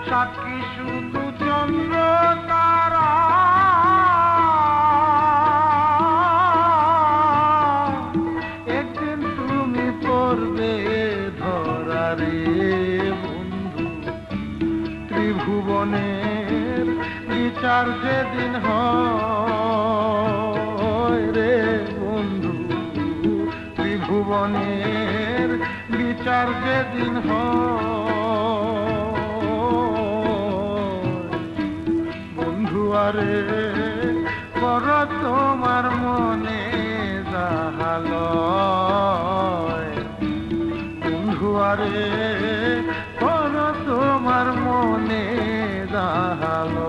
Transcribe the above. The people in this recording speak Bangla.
সাক্ষী শুধু চন্দ্র তারা, একদিন তুমি পড়বে ধরা রে বন্ধু। ত্রিভুবনের বিচার যেদিন হয় রে বন্ধু, ত্রিভুবনের বিচার যেদিন হয় বন্ধু আরে কর তোমার মনে যাহালয়, বন্ধু আরে কর তোমার মনে যাহালয়।